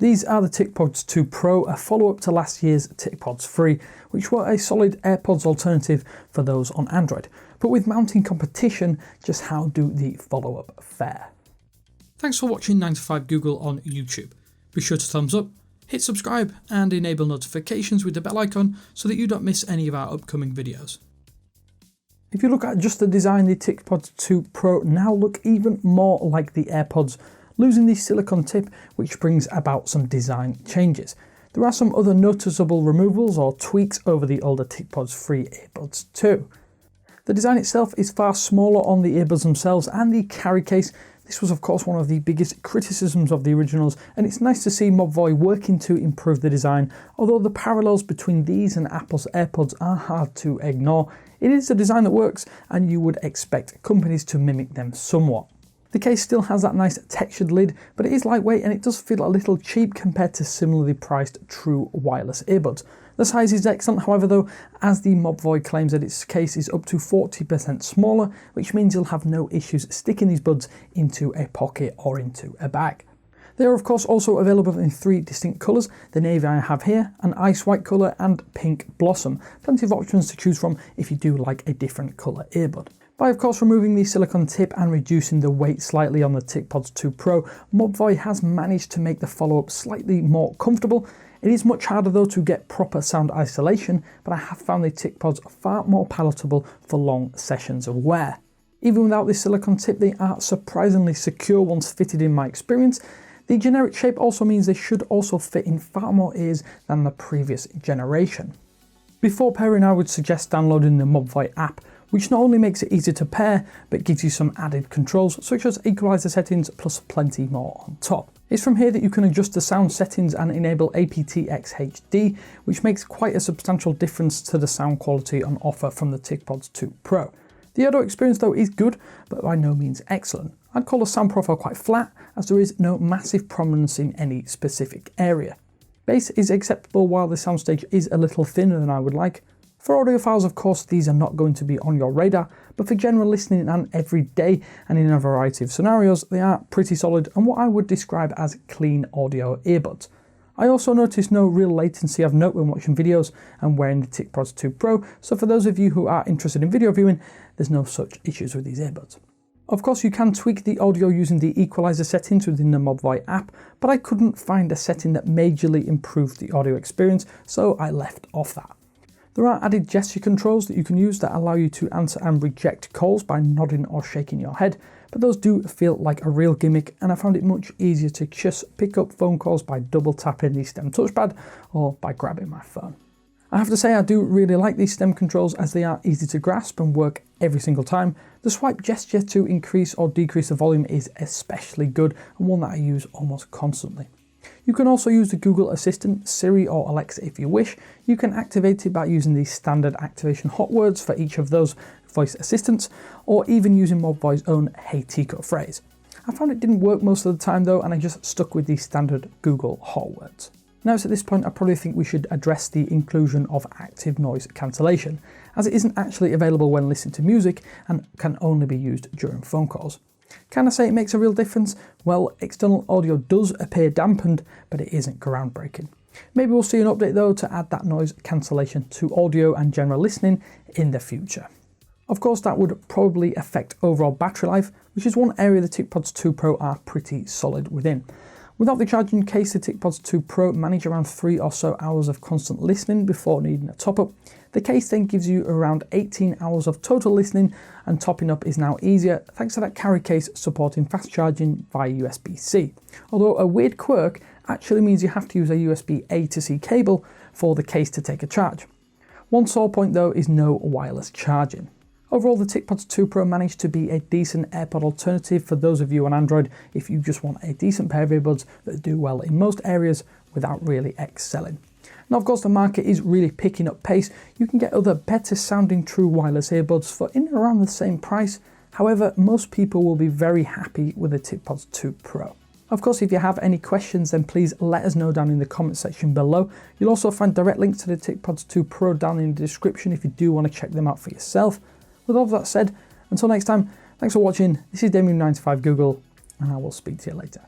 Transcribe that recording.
These are the TicPods 2 Pro, a follow-up to last year's TicPods 3, which were a solid AirPods alternative for those on Android. But with mounting competition, just how do the follow-up fare? Thanks for watching 9 to 5 Google on YouTube. Be sure to thumbs up, hit subscribe and enable notifications with the bell icon so that you don't miss any of our upcoming videos. If you look at just the design, the TicPods 2 Pro now look even more like the AirPods, losing the silicone tip, which brings about some design changes. There are some other noticeable removals or tweaks over the older TicPods 3 earbuds too. The design itself is far smaller on the earbuds themselves and the carry case. This was of course one of the biggest criticisms of the originals, and it's nice to see Mobvoi working to improve the design, although the parallels between these and Apple's AirPods are hard to ignore. It is a design that works, and you would expect companies to mimic them somewhat. The case still has that nice textured lid, but it is lightweight and it does feel a little cheap compared to similarly priced true wireless earbuds. The size is excellent, however, though, as the Mobvoi claims that its case is up to 40% smaller, which means you'll have no issues sticking these buds into a pocket or into a bag. They are of course also available in 3 distinct colours, the navy I have here, an ice white colour and pink blossom. Plenty of options to choose from if you do like a different colour earbud. By of course removing the silicone tip and reducing the weight slightly on the TicPods 2 Pro, Mobvoi has managed to make the follow-up slightly more comfortable. It is much harder though to get proper sound isolation, but I have found the TicPods far more palatable for long sessions of wear. Even without the silicone tip, they are surprisingly secure once fitted in my experience. The generic shape also means they should also fit in far more ears than the previous generation. Before pairing, I would suggest downloading the Mobvoi app, which not only makes it easy to pair, but gives you some added controls such as equalizer settings plus plenty more on top. It's from here that you can adjust the sound settings and enable aptX HD, which makes quite a substantial difference to the sound quality on offer from the TicPods 2 Pro. The audio experience though is good, but by no means excellent. I'd call the sound profile quite flat, as there is no massive prominence in any specific area. Bass is acceptable while the soundstage is a little thinner than I would like. For audiophiles, of course, these are not going to be on your radar, but for general listening and every day and in a variety of scenarios, they are pretty solid and what I would describe as clean audio earbuds. I also noticed no real latency of note when watching videos and wearing the TicPods 2 Pro, so for those of you who are interested in video viewing, there's no such issues with these earbuds. Of course, you can tweak the audio using the equalizer settings within the Mobvoi app, but I couldn't find a setting that majorly improved the audio experience, so I left off that. There are added gesture controls that you can use that allow you to answer and reject calls by nodding or shaking your head, but those do feel like a real gimmick, and I found it much easier to just pick up phone calls by double tapping the stem touchpad or by grabbing my phone. I have to say I do really like these stem controls as they are easy to grasp and work every single time. The swipe gesture to increase or decrease the volume is especially good and one that I use almost constantly. You can also use the Google Assistant, Siri or Alexa if you wish. You can activate it by using the standard activation hot words for each of those voice assistants, or even using Mobvoi's own Hey Tico phrase. I found it didn't work most of the time though, and I just stuck with the standard Google hot words. Now it's at this point I probably think we should address the inclusion of active noise cancellation, as it isn't actually available when listening to music and can only be used during phone calls. Can I say it makes a real difference? Well, external audio does appear dampened, but it isn't groundbreaking. Maybe we'll see an update though to add that noise cancellation to audio and general listening in the future. Of course, that would probably affect overall battery life, which is one area the TicPods 2 Pro are pretty solid within. Without the charging case, the TicPods 2 Pro manage around 3 or so hours of constant listening before needing a top-up. The case then gives you around 18 hours of total listening, and topping up is now easier thanks to that carry case supporting fast charging via USB-C. Although a weird quirk actually means you have to use a USB A to C cable for the case to take a charge. One sore point though is no wireless charging. Overall, the TicPods 2 Pro managed to be a decent AirPod alternative for those of you on Android if you just want a decent pair of earbuds that do well in most areas without really excelling. Now of course the market is really picking up pace. You can get other better sounding true wireless earbuds for in and around the same price. However, most people will be very happy with the TicPods 2 Pro. Of course, if you have any questions, then please let us know down in the comment section below. You'll also find direct links to the TicPods 2 Pro down in the description if you do want to check them out for yourself. With all of that said, until next time, thanks for watching. This is Damien 9 to 5 Google, and I will speak to you later.